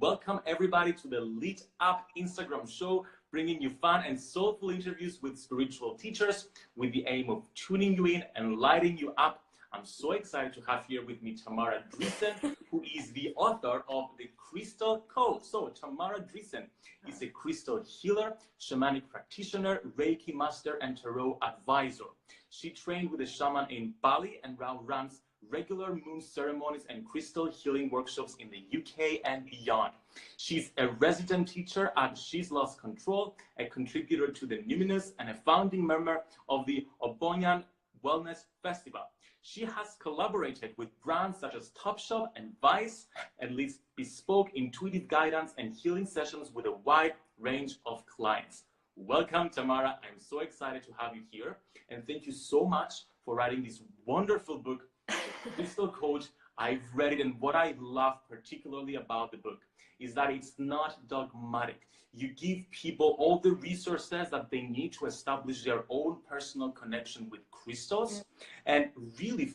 welcome everybody to the Lit Up Instagram show, bringing you fun and soulful interviews with spiritual teachers with the aim of tuning you in and lighting you up. I'm so excited to have here with me Tamara Driessen, who is the author of The Crystal Code. So Tamara Driessen is a crystal healer, shamanic practitioner, Reiki master, and tarot advisor. She trained with a shaman in Bali and now runs regular moon ceremonies and crystal healing workshops in the UK and beyond. She's a resident teacher at She's Lost Control, a contributor to the Numinous, and a founding member of the Obonyan Wellness Festival. She has collaborated with brands such as Topshop and Vice and leads bespoke intuitive guidance and healing sessions with a wide range of clients. Welcome, Tamara. I'm so excited to have you here. And thank you so much for writing this wonderful book, Crystal Code. I've read it, and what I love particularly about the book is that it's not dogmatic. You give people all the resources that they need to establish their own personal connection with crystals and really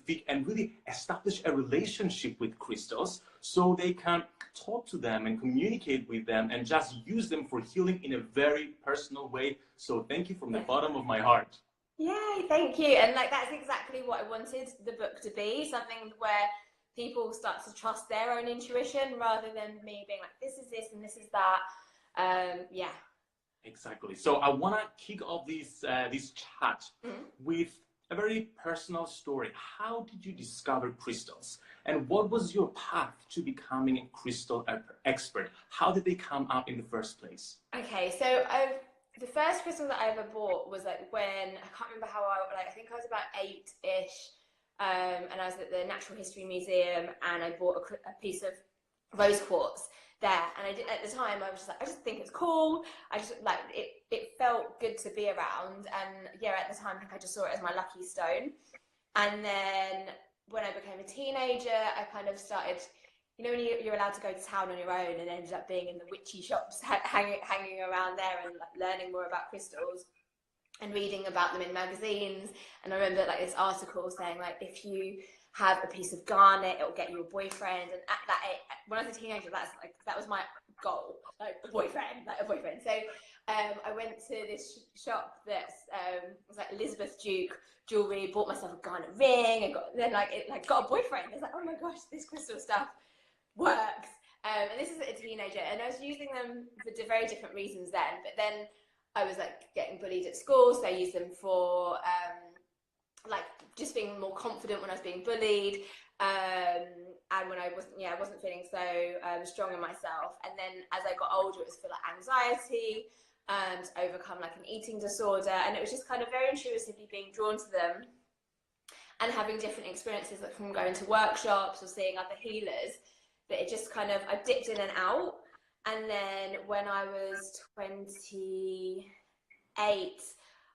establish a relationship with crystals so they can talk to them and communicate with them and just use them for healing in a very personal way. So thank you from the bottom of my heart. Yay, thank you. And that's exactly what I wanted the book to be, something where people start to trust their own intuition rather than me being like, this is this and this is that. Yeah. Exactly. So I want to kick off this chat with a very personal story. How did you discover crystals? And what was your path to becoming a crystal expert? How did they come up in the first place? Okay, so the first crystal that I ever bought was when, I can't remember how I think I was about 8-ish, and I was at the Natural History Museum, and I bought a piece of rose quartz there, and at the time I was just like, I just think it's cool. I just it felt good to be around, and yeah, at the time I think I just saw it as my lucky stone. And then when I became a teenager, I kind of started, you know, when you're allowed to go to town on your own, and ended up being in the witchy shops, hanging around there and learning more about crystals and reading about them in magazines. And I remember this article saying if you have a piece of garnet, it'll get you a boyfriend. And at that age, when I was a teenager, that was my goal, a boyfriend. So I went to this shop that was Elizabeth Duke jewelry, bought myself a garnet ring, and got a boyfriend. I was like, oh my gosh, this crystal stuff works. And this is a teenager, and I was using them for very different reasons then. But then I was getting bullied at school, so I used them for just being more confident when I was being bullied, and when I wasn't feeling so strong in myself. And then as I got older, it was for anxiety, to overcome an eating disorder, and it was just kind of very intuitively being drawn to them and having different experiences from going to workshops or seeing other healers, that it just kind of, I dipped in and out. And then when I was 28,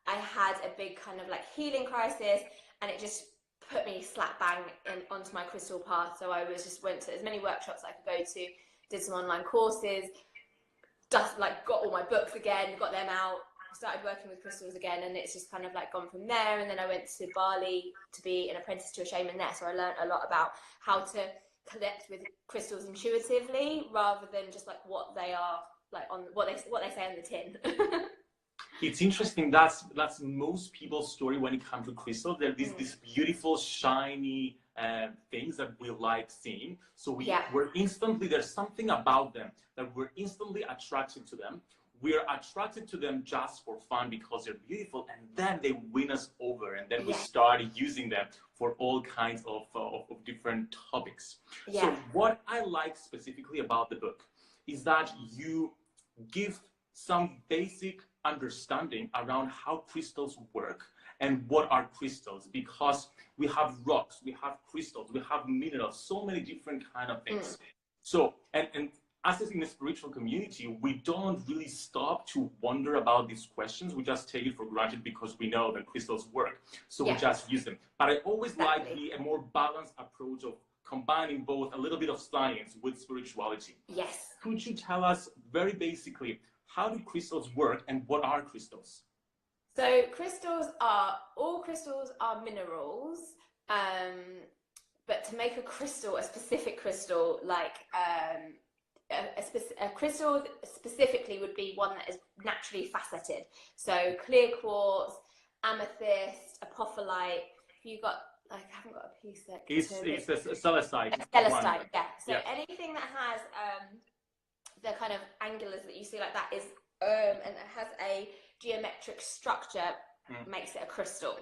I had a big kind of healing crisis, and it just put me slap bang onto my crystal path. So I went to as many workshops I could go to, did some online courses, got all my books again, got them out, started working with crystals again, and it's just kind of gone from there. And then I went to Bali to be an apprentice to a shaman there, so I learned a lot about how to connect with crystals intuitively rather than just what they are, on what they say on the tin. It's interesting. That's most people's story when it comes to crystals. They're these beautiful, shiny things that we like seeing. So we're instantly, there's something about them that we're instantly attracted to them. We're attracted to them just for fun because they're beautiful, and then they win us over, and then we start using them for all kinds of different topics. So what I like specifically about the book is that you give some basic understanding around how crystals work and what are crystals, because we have rocks, we have crystals, we have minerals, so many different kind of things. So and as in the spiritual community, we don't really stop to wonder about these questions. We just take it for granted because we know that crystals work, so we just use them. But I always like a more balanced approach of combining both a little bit of science with spirituality. Yes. Could you tell us very basically, how do crystals work and what are crystals? So all crystals are minerals, but to make a crystal, a specific crystal, a crystal specifically would be one that is naturally faceted. So clear quartz, amethyst, apophyllite. You got, I haven't got a piece that. It's a celestite. A celestite, yeah. So yeah. anything that has the kind of angulars that you see like that is and it has a geometric structure, makes it a crystal.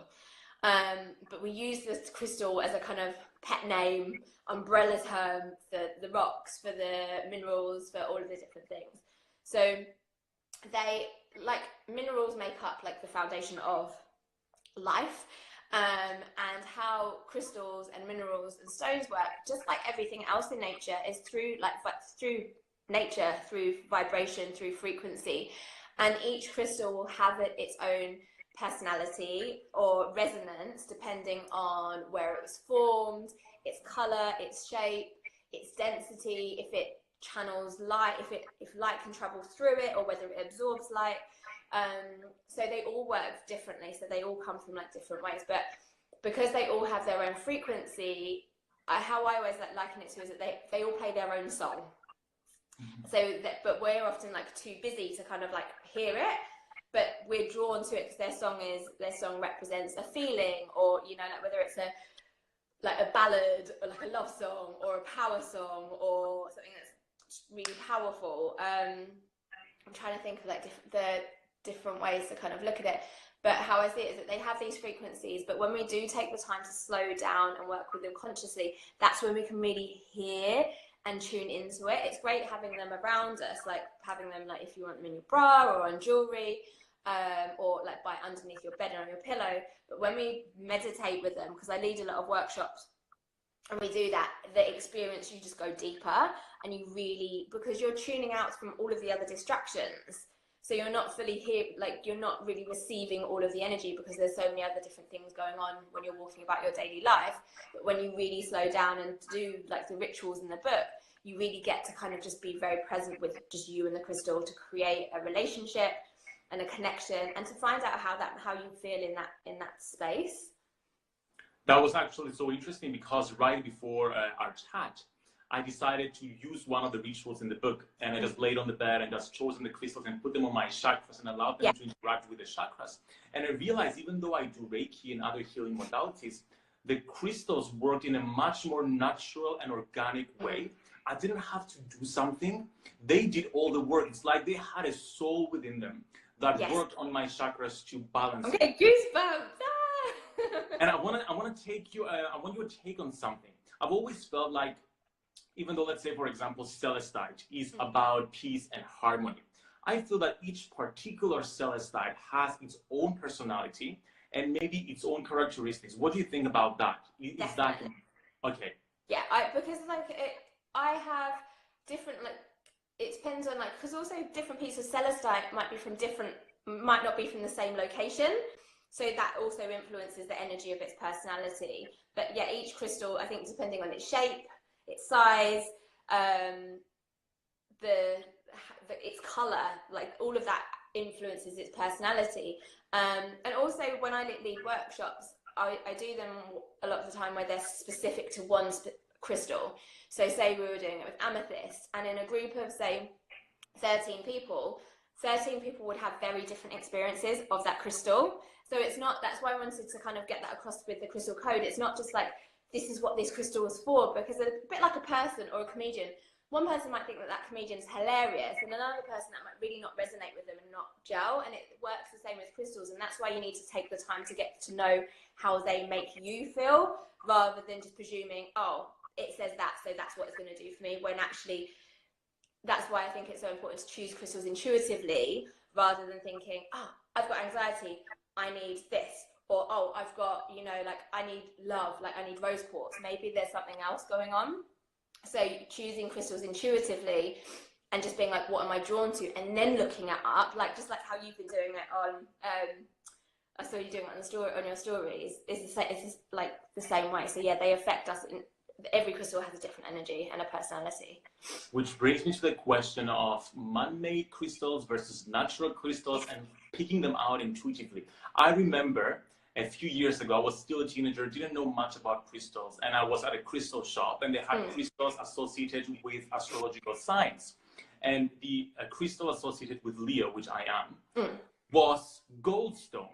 But we use this crystal as a kind of pet name, umbrella term for the rocks, for the minerals, for all of the different things. So they, like, minerals make up like the foundation of life, and how crystals and minerals and stones work, just like everything else in nature, is through nature, through vibration, through frequency, and each crystal will have its own personality or resonance depending on where it was formed, its color, its shape, its density, if it channels light, if light can travel through it, or whether it absorbs light. So they all work differently, so they all come from like different ways, but because they all have their own frequency, how I always liken it to is that they all play their own song. So that, but we're often like too busy to kind of like hear it, but we're drawn to it because their song represents a feeling, or, you know, like whether it's a ballad or like a love song or a power song or something that's really powerful. I'm trying to think of like the different ways to kind of look at it, but how I see it is that they have these frequencies, but when we do take the time to slow down and work with them consciously, that's when we can really hear and tune into it. It's great having them around us, like having them, like if you want them in your bra or on jewelry, or like by underneath your bed or on your pillow. But when we meditate with them, because I lead a lot of workshops and we do that, the experience, you just go deeper, and you really, because you're tuning out from all of the other distractions, so you're not fully here, like you're not really receiving all of the energy because there's so many other different things going on when you're walking about your daily life. But when you really slow down and do like the rituals in the book, you really get to kind of just be very present with just you and the crystal, to create a relationship and a connection, and to find out how you feel in that space. That was actually so interesting, because right before our chat, I decided to use one of the rituals in the book, and I just laid on the bed and just chosen the crystals and put them on my chakras and allowed them to interact with the chakras. And I realized, even though I do Reiki and other healing modalities, the crystals worked in a much more natural and organic way. I didn't have to do something. They did all the work. It's like they had a soul within them that worked on my chakras to balance. Okay, goosebumps. And I want to take you. I want your take on something. I've always felt like, even though, let's say, for example, celestite is about peace and harmony, I feel that each particular celestite has its own personality and maybe its own characteristics. What do you think about that? Is that okay? Yeah, because like I have different, like, it depends on, like, because also different pieces of celestite might not be from the same location, so that also influences the energy of its personality. But yeah, each crystal, I think, depending on its shape, its size, its color, like all of that influences its personality. And also when I lead workshops, I do them a lot of the time where they're specific to one crystal. So say we were doing it with amethyst, and in a group of say 13 people would have very different experiences of that crystal. So it's not, that's why I wanted to kind of get that across with the crystal code. It's not just like, this is what this crystal was for, because a bit like a person or a comedian, one person might think that comedian's hilarious, and another person that might really not resonate with them and not gel, and it works the same with crystals. And that's why you need to take the time to get to know how they make you feel, rather than just presuming, oh, it says that, so that's what it's going to do for me, when actually, that's why I think it's so important to choose crystals intuitively, rather than thinking, oh, I've got anxiety, I need this. Or, oh, I've got, you know, like, I need love, like, I need rose quartz. Maybe there's something else going on. So choosing crystals intuitively and just being like, what am I drawn to? And then looking it up, like, just like how you've been doing it on, I saw you doing it on your stories, is like the same way. So yeah, they affect us. Every crystal has a different energy and a personality. Which brings me to the question of man-made crystals versus natural crystals and picking them out intuitively. I remember a few years ago, I was still a teenager, didn't know much about crystals, and I was at a crystal shop, and they had crystals associated with astrological signs. and the crystal associated with Leo, which I am, was goldstone.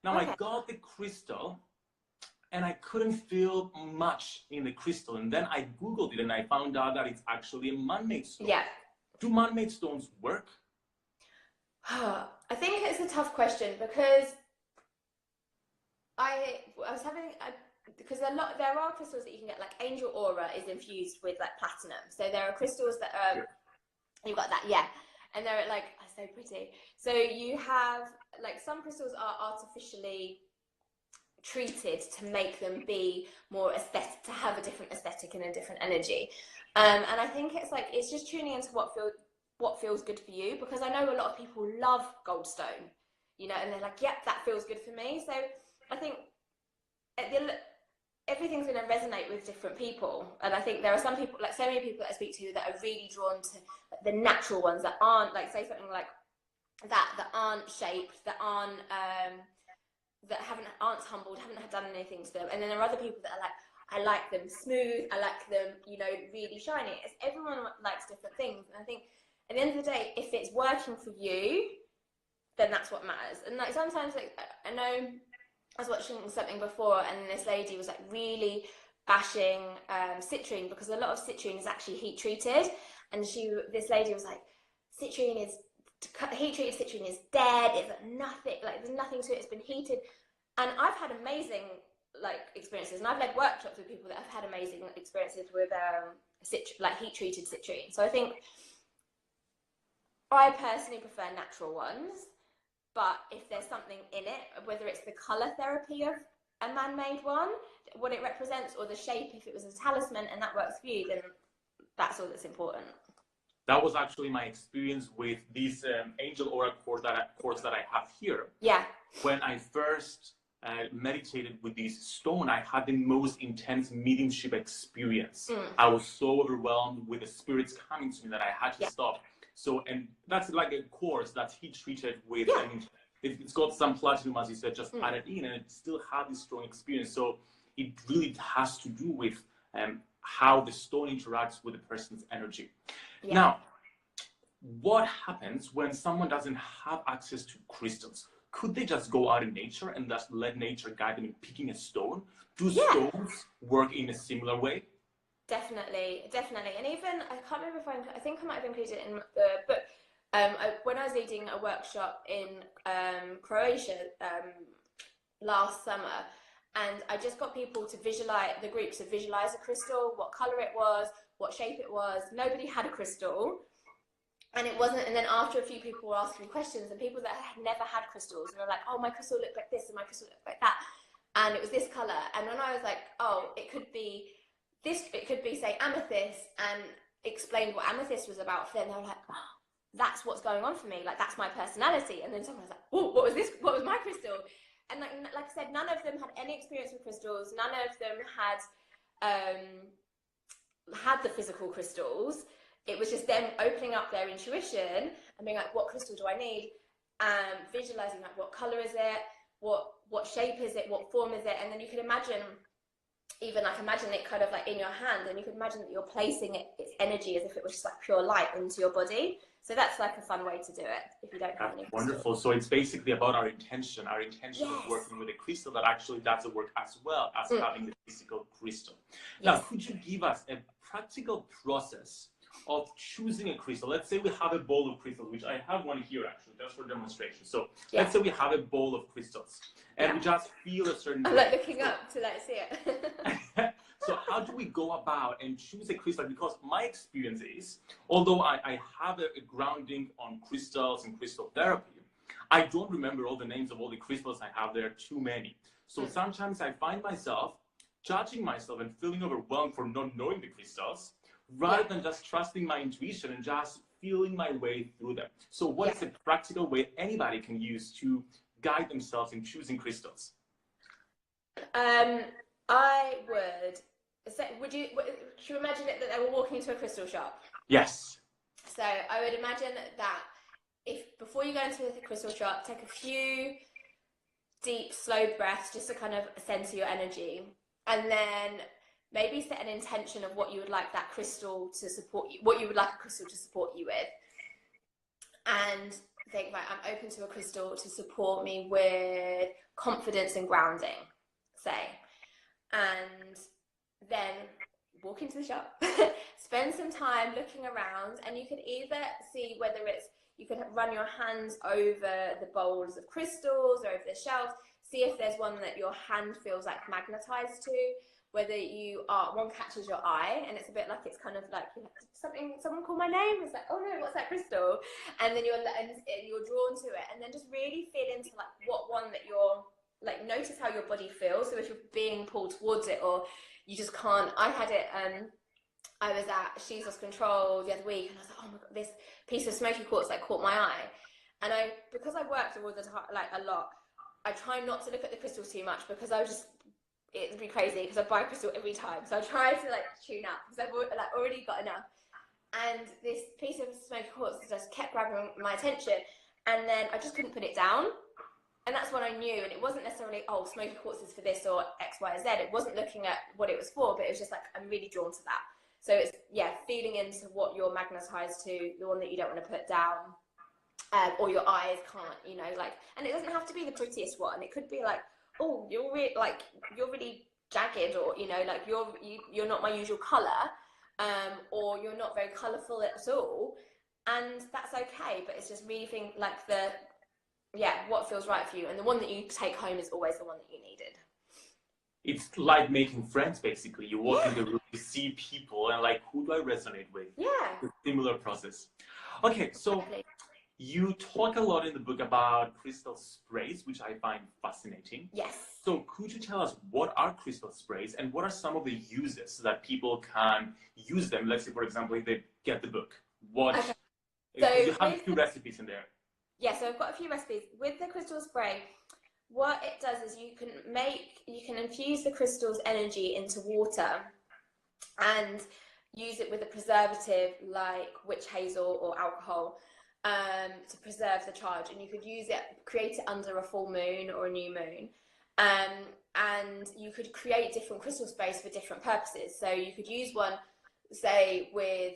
Now I got the crystal and I couldn't feel much in the crystal, and then I Googled it and I found out that it's actually a man-made stone. Yeah. Do man-made stones work? I think it's a tough question, because I was having because there are crystals that you can get, like Angel Aura is infused with like platinum. So there are crystals that you've got that, yeah, and they're like so pretty. So you have like some crystals are artificially treated to make them be more aesthetic, to have a different aesthetic and a different energy. And I think it's just tuning into what feels good for you, because I know a lot of people love goldstone, you know, and they're like, yep, that feels good for me. So I think everything's going to resonate with different people, and I think there are some people, like so many people that I speak to, that are really drawn to the natural ones that aren't, like, say something like that aren't shaped, that aren't aren't tumbled, haven't done anything to them. And then there are other people that are like, I like them smooth, I like them, you know, really shiny. Everyone likes different things, and I think at the end of the day, if it's working for you, then that's what matters. And like sometimes, like, I know I was watching something before, and this lady was like really bashing citrine, because a lot of citrine is actually heat treated, and this lady was like, heat treated citrine is dead. It's nothing, like there's nothing to it. It's been heated. And I've had amazing like experiences, and I've led workshops with people that have had amazing experiences with like heat treated citrine. So I think I personally prefer natural ones, but if there's something in it, whether it's the color therapy of a man-made one, what it represents, or the shape, if it was a talisman and that works for you, then that's all that's important. That was actually my experience with this Angel Aura course that I have here. Yeah. When I first meditated with this stone, I had the most intense mediumship experience. I was so overwhelmed with the spirits coming to me that I had to stop. So, and that's like a course that's heat treated with, and it's got some platinum, as you said, just added in, and it still had this strong experience. So it really has to do with how the stone interacts with the person's energy. Yeah. Now, what happens when someone doesn't have access to crystals? Could they just go out in nature and just let nature guide them in picking a stone? Do stones work in a similar way? Definitely. And even, I can't remember if I think I might have included it in the book. When I was leading a workshop in Croatia last summer, and I just got people to visualize a crystal, what color it was, what shape it was. Nobody had a crystal, and it wasn't. And then after a few people were asking questions, and people that had never had crystals, and they're like, "Oh, my crystal looked like this, and my crystal looked like that, and it was this color." And when I was like, "Oh, it could be this, it could be, say, amethyst," and explained what amethyst was about, then they were like, "Oh, that's what's going on for me. Like, that's my personality." And then someone was like, "Oh, what was this? What was my crystal?" And like I said, none of them had any experience with crystals. None of them had the physical crystals. It was just them opening up their intuition and being like, what crystal do I need? Visualizing like, what color is it? What shape is it? What form is it? And then you could imagine it kind of like in your hand, and you could imagine that you're placing its energy as if it was just like pure light into your body. So that's like a fun way to do it if you don't have any crystals. Wonderful. So it's basically about our intention of working with a crystal that actually does the work as well as having the physical crystal. Now, could you give us a practical process of choosing a crystal? Let's say we have a bowl of crystals, which I have one here actually, just for demonstration. So let's say we have a bowl of crystals, and we just feel a certain I'm like looking up to like see it. So how do we go about and choose a crystal? Because my experience is, although I have a grounding on crystals and crystal therapy, I don't remember all the names of all the crystals I have. There are too many. So sometimes I find myself judging myself and feeling overwhelmed for not knowing the crystals, rather than just trusting my intuition and just feeling my way through them. So what is a practical way anybody can use to guide themselves in choosing crystals? I would say, should you imagine it that they were walking into a crystal shop? Yes. So I would imagine that if before you go into the crystal shop, take a few deep, slow breaths just to kind of center your energy. And then maybe set an intention of what you would like that crystal to support you, what you would like a crystal to support you with. And think, right, I'm open to a crystal to support me with confidence and grounding, say. And then walk into the shop, spend some time looking around, and you could either see whether it's, you can run your hands over the bowls of crystals or over the shelf, see if there's one that your hand feels like magnetized to, whether one catches your eye, and it's a bit like, it's kind of like someone called my name, it's like, oh no, what's that crystal? And then you're drawn to it, and then just really feel into like what one that you're like, notice how your body feels. So if you're being pulled towards it, or you just can't. I had it, I was at She's Lost Control the other week, and I was like, oh my god, this piece of smoky quartz like caught my eye. And because I worked all the time, like a lot, I try not to look at the crystals too much, because it'd be crazy, because I buy a crystal every time. So I try to like tune out, because I've like already got enough. And this piece of smoky quartz just kept grabbing my attention, and then I just couldn't put it down. And that's what I knew. And it wasn't necessarily, oh, smoky quartz is for this or X, Y, Z. It wasn't looking at what it was for, but it was just like, I'm really drawn to that. So it's, yeah, feeling into what you're magnetized to, the one that you don't want to put down, or your eyes can't, you know, like, and it doesn't have to be the prettiest one. It could be like, oh, you're really jagged, or, you know, like you're not my usual color, or you're not very colorful at all. And that's okay. But it's just really think like what feels right for you, and the one that you take home is always the one that you needed. It's like making friends, basically. You walk in the room, you see people, and like, who do I resonate with? Yeah. It's a similar process. Okay, so you talk a lot in the book about crystal sprays, which I find fascinating. Yes. So could you tell us, what are crystal sprays, and what are some of the uses that people can use them? Let's say, for example, if they get the book, so you have a few recipes in there. Yeah, so I've got a few recipes. With the crystal spray, what it does is you can infuse the crystal's energy into water and use it with a preservative like witch hazel or alcohol to preserve the charge. And you could create it under a full moon or a new moon. And you could create different crystal sprays for different purposes. So you could use one, say, with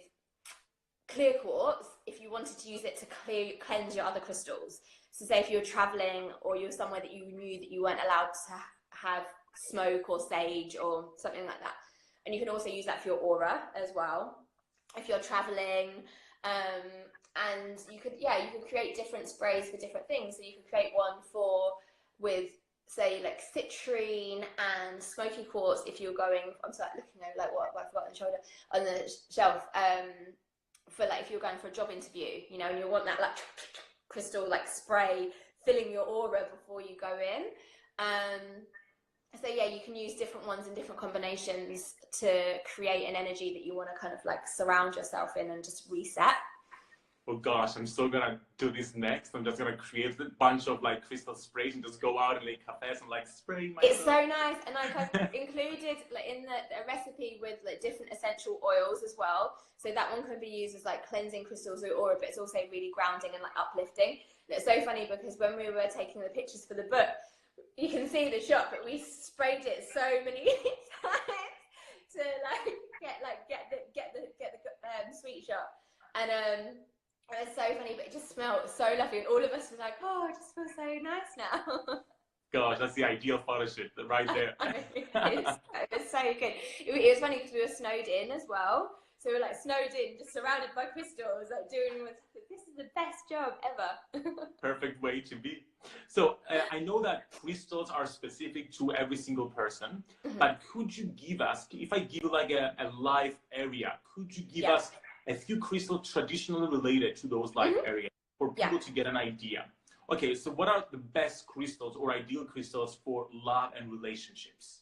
clear quartz, if you wanted to use it to cleanse your other crystals. So say if you were traveling, or you were somewhere that you knew that you weren't allowed to have smoke or sage or something like that. And you can also use that for your aura as well, if you're traveling. And you could create different sprays for different things. So you could create one with say like citrine and smoky quartz if you're going, I'm sorry, looking over like what I forgot on the shoulder, on the shelf, for like if you're going for a job interview, you know, and you want that like crystal like spray filling your aura before you go in. So yeah, you can use different ones in different combinations to create an energy that you want to kind of like surround yourself in and just reset. Oh gosh, I'm still gonna do this next. I'm just gonna create a bunch of like crystal sprays and just go out and like cafes and like spraying myself. It's so nice, and like I've included like in the recipe with like different essential oils as well. So that one can be used as like cleansing crystals or aura, but it's also really grounding and like uplifting. And it's so funny because when we were taking the pictures for the book, you can see the shop, but we sprayed it so many times to like get the sweet shop, and it was so funny, but it just smelled so lovely, and all of us were like, oh, it just feels so nice now. Gosh, that's the ideal photo shoot right there. It was so good. It was funny because we were snowed in as well. So we were like snowed in, just surrounded by crystals, like this is the best job ever. Perfect way to be. So I know that crystals are specific to every single person, but could you give us, if I give you like a life area, could you give us a few crystals traditionally related to those life areas for people to get an idea? Okay, so what are the best crystals or ideal crystals for love and relationships?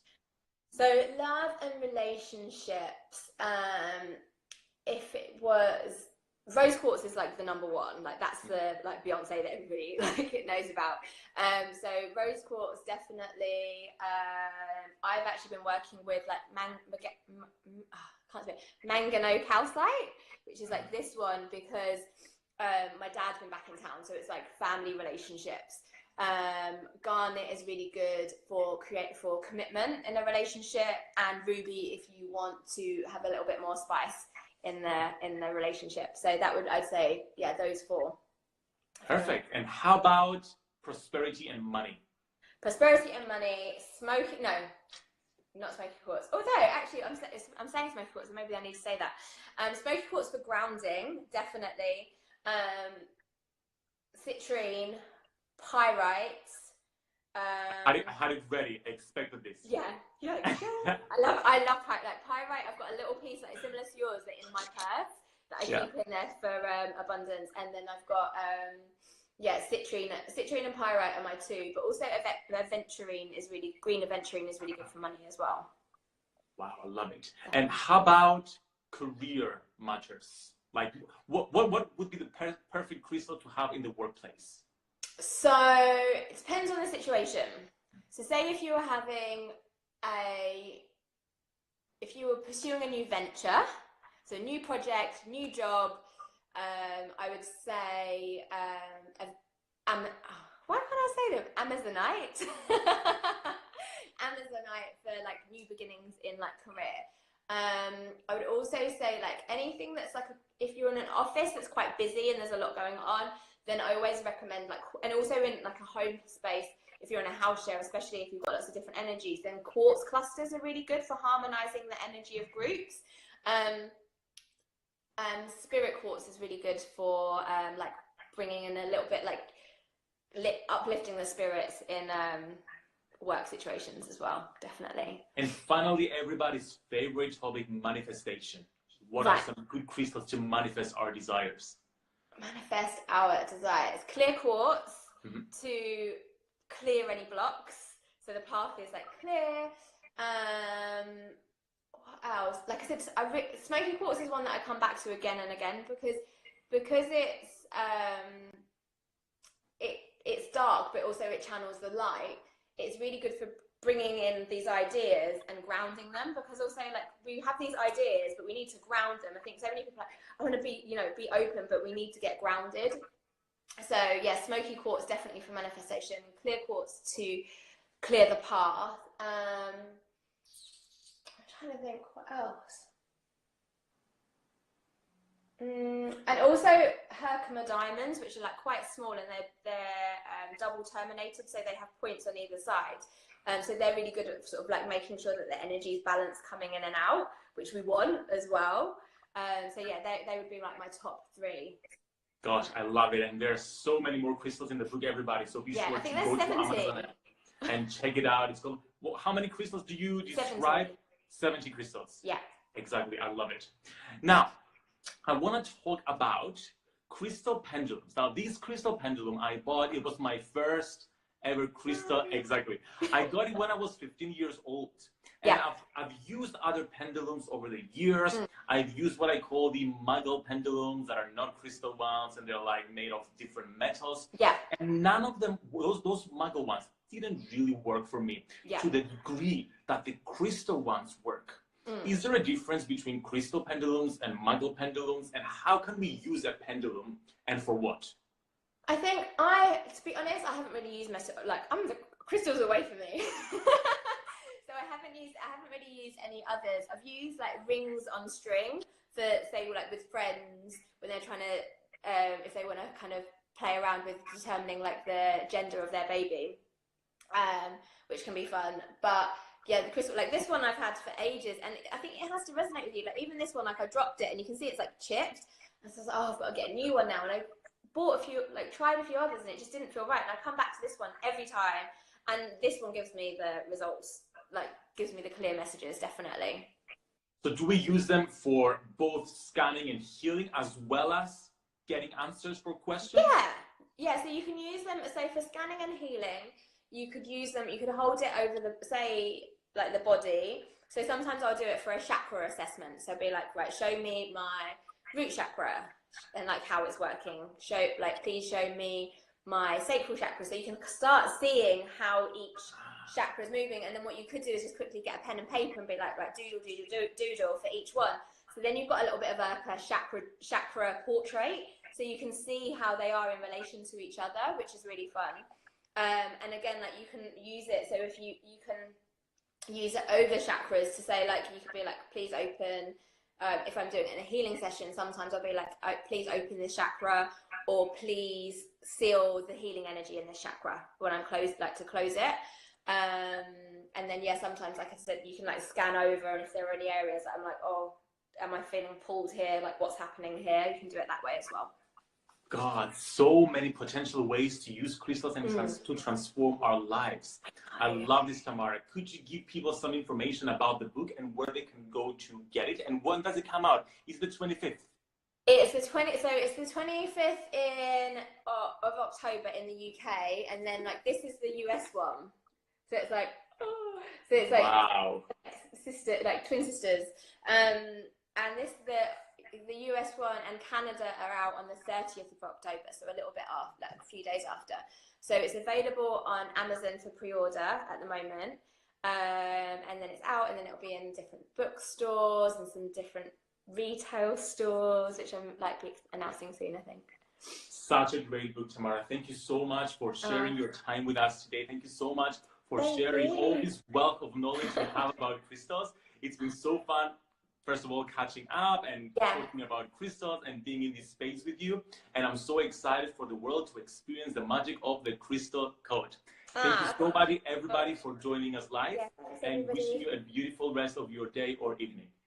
So love and relationships, if it was, rose quartz is like the number one, like that's the like Beyonce that everybody like knows about. So rose quartz definitely. I've actually been working with like manganese calcite, which is like this one, because my dad's been back in town, so it's like family relationships. Garnet is really good for commitment in a relationship, and ruby if you want to have a little bit more spice in the relationship. So that would, I'd say, yeah, those four. Perfect. And how about prosperity and money? Prosperity and money, not Smoky Quartz. Although, actually, I'm saying Smoky Quartz, so maybe I need to say that. Smoky Quartz for grounding, definitely. Citrine, pyrite. I had it ready. I expected this. Yeah. I love pyrite. Like pyrite, I've got a little piece like similar to yours that in my purse that I keep in there for abundance, and then I've got citrine and pyrite are my two, but also green aventurine is really good for money as well. Wow, I love it. And how about career matters? Like, what would be the perfect crystal to have in the workplace? So it depends on the situation. So say if you were pursuing a new venture, so new project, new job, I would say, why can't I say them? Amazonite. Amazonite for like new beginnings in like career. I would also say like anything that's like, if you're in an office that's quite busy and there's a lot going on, then I always recommend like, and also in like a home space, if you're in a house share, especially if you've got lots of different energies, then quartz clusters are really good for harmonizing the energy of groups. Spirit quartz is really good for like bringing in a little bit like uplifting the spirits in work situations as well, definitely. And finally, everybody's favorite topic, manifestation. What are some good crystals to manifest our desires? Manifest our desires. Clear quartz to clear any blocks. So the path is like clear. What else? Like I said, Smoky Quartz is one that I come back to again and again because it's dark, but also it channels the light. It's really good for bringing in these ideas and grounding them, because also like we have these ideas, but we need to ground them. I think so many people are like, I want to be open, but we need to get grounded. So yeah, Smoky Quartz definitely for manifestation. Clear quartz to clear the path. I'm trying to think what else. And also Herkimer diamonds, which are like quite small, and they're double terminated, so they have points on either side. So they're really good at sort of like making sure that the energy is balanced coming in and out, which we want as well. So yeah, they would be like my top three. Gosh, I love it. And there's so many more crystals in the book, everybody. So be sure to go to Amazon and check it out. It's called, how many crystals do you describe? 70 crystals. Yeah. Exactly. I love it. Now, I want to talk about crystal pendulums. Now, this crystal pendulum I bought, it was my first ever crystal. Exactly. I got it when I was 15 years old. And I've used other pendulums over the years. I've used what I call the Muddled pendulums that are not crystal ones, and they're like made of different metals. Yeah. And none of them, those Muddled ones, didn't really work for me to the degree that the crystal ones work. Is there a difference between crystal pendulums and Muddled pendulums, and how can we use a pendulum and for what? I think to be honest, I haven't really used the crystals away from me. So I haven't really used any others. I've used like rings on string for, say, like with friends when they're trying to, if they want to kind of play around with determining like the gender of their baby, which can be fun. But yeah, the crystal, like this one I've had for ages, and I think it has to resonate with you. Like even this one, like I dropped it and you can see it's like chipped. And so I was like, oh, I've got to get a new one now. And I bought tried a few others, and it just didn't feel right. And I come back to this one every time, and this one gives me the results, like gives me the clear messages, definitely. So do we use them for both scanning and healing as well as getting answers for questions? Yeah, so you can use them, so for scanning and healing, you could use them, you could hold it over the, say, like the body. So sometimes I'll do it for a chakra assessment. So be like, right, show me my root chakra and like how it's working. Please show me my sacral chakra. So you can start seeing how each chakra is moving. And then what you could do is just quickly get a pen and paper and be like, right, doodle for each one. So then you've got a little bit of a chakra portrait. So you can see how they are in relation to each other, which is really fun. And again, like you can use it. So if you can use it over chakras to say, like, you could be like, please open. If I'm doing it in a healing session, sometimes I'll be like, please open this chakra, or please seal the healing energy in this chakra when I'm to close it. And then, yeah, sometimes, like I said, you can like scan over, and if there are any areas that I'm like, oh, am I feeling pulled here? Like, what's happening here? You can do it that way as well. God, so many potential ways to use crystals and to transform our lives. I love this, Tamara. Could you give people some information about the book and where they can go to get it? And when does it come out? It's the 25th. It's the 25th of October in the UK, and then like this is the US one. So it's like, wow, twin sisters. And this the US one and Canada are out on the 30th of October, so a little bit off, like a few days after. So it's available on Amazon for pre-order at the moment, and then it's out, and then it'll be in different bookstores and some different retail stores, which I'm likely announcing soon, I think. Such a great book, Tamara. Thank you so much for sharing your time with us today. Thank you so much for sharing all this wealth of knowledge you have about crystals. It's been so fun. First of all, catching up and talking about crystals and being in this space with you. And I'm so excited for the world to experience the magic of the crystal code. Thank you so much, everybody, for joining us live, and wishing you a beautiful rest of your day or evening.